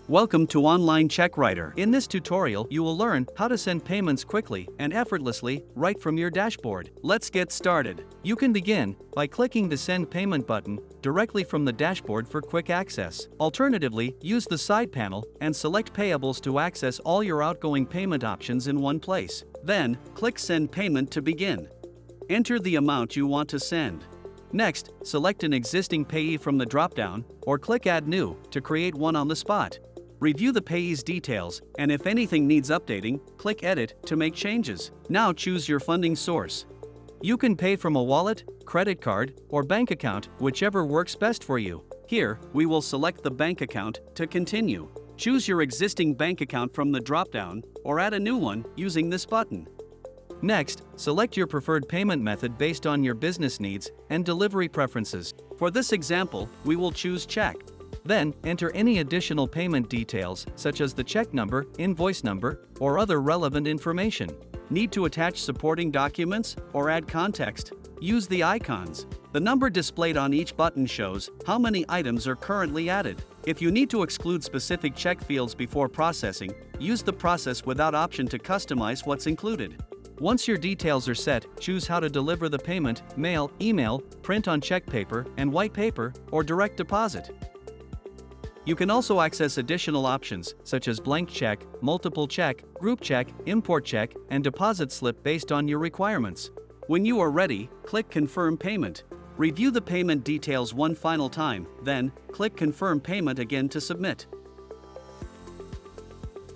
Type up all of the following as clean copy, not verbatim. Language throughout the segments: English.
Welcome to Online Check Writer. In this tutorial, you will learn how to send payments quickly and effortlessly right from your dashboard. Let's get started. You can begin by clicking the Send Payment button directly from the dashboard for quick access. Alternatively, use the side panel and select Payables to access all your outgoing payment options in one place. Then, click Send Payment to begin. Enter the amount you want to send. Next, select an existing payee from the dropdown, or click Add New to create one on the spot. Review the payee's details, and if anything needs updating, click Edit to make changes. Now choose your funding source. You can pay from a wallet, credit card, or bank account, whichever works best for you. Here, we will select the bank account to continue. Choose your existing bank account from the dropdown, or add a new one using this button. Next, select your preferred payment method based on your business needs and delivery preferences. For this example, we will choose check. Then, enter any additional payment details such as the check number, invoice number, or other relevant information. Need to attach supporting documents or add context? Use the icons. The number displayed on each button shows how many items are currently added. If you need to exclude specific check fields before processing, use the Process Without option to customize what's included. Once your details are set, choose how to deliver the payment: mail, email, print on check paper and white paper, or direct deposit. You can also access additional options such as blank check, multiple check, group check, import check, and deposit slip based on your requirements. When you are ready, click Confirm Payment. Review the payment details one final time, then click Confirm Payment again to submit.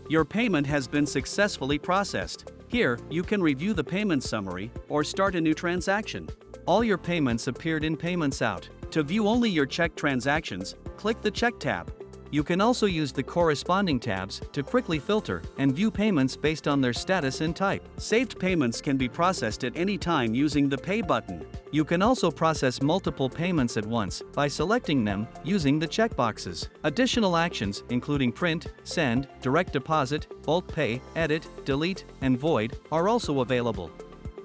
Your payment has been successfully processed. Here, you can review the payment summary or start a new transaction. All your payments appeared in Payments Out. To view only your check transactions, click the Check tab. You can also use the corresponding tabs to quickly filter and view payments based on their status and type. Saved payments can be processed at any time using the Pay button. You can also process multiple payments at once by selecting them using the checkboxes. Additional actions, including print, send, direct deposit, bulk pay, edit, delete, and void, are also available.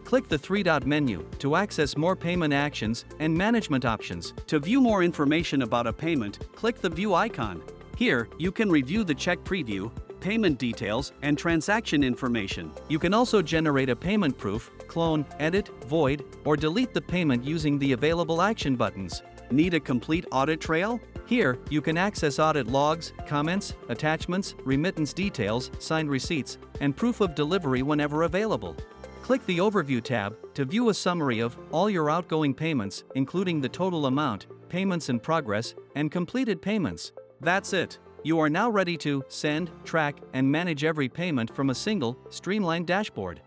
Click the three-dot menu to access more payment actions and management options. To view more information about a payment, click the View icon. Here, you can review the check preview, payment details, and transaction information. You can also generate a payment proof, clone, edit, void, or delete the payment using the available action buttons. Need a complete audit trail? Here, you can access audit logs, comments, attachments, remittance details, signed receipts, and proof of delivery whenever available. Click the Overview tab to view a summary of all your outgoing payments, including the total amount, payments in progress, and completed payments. That's it. You are now ready to send, track, and manage every payment from a single, streamlined dashboard.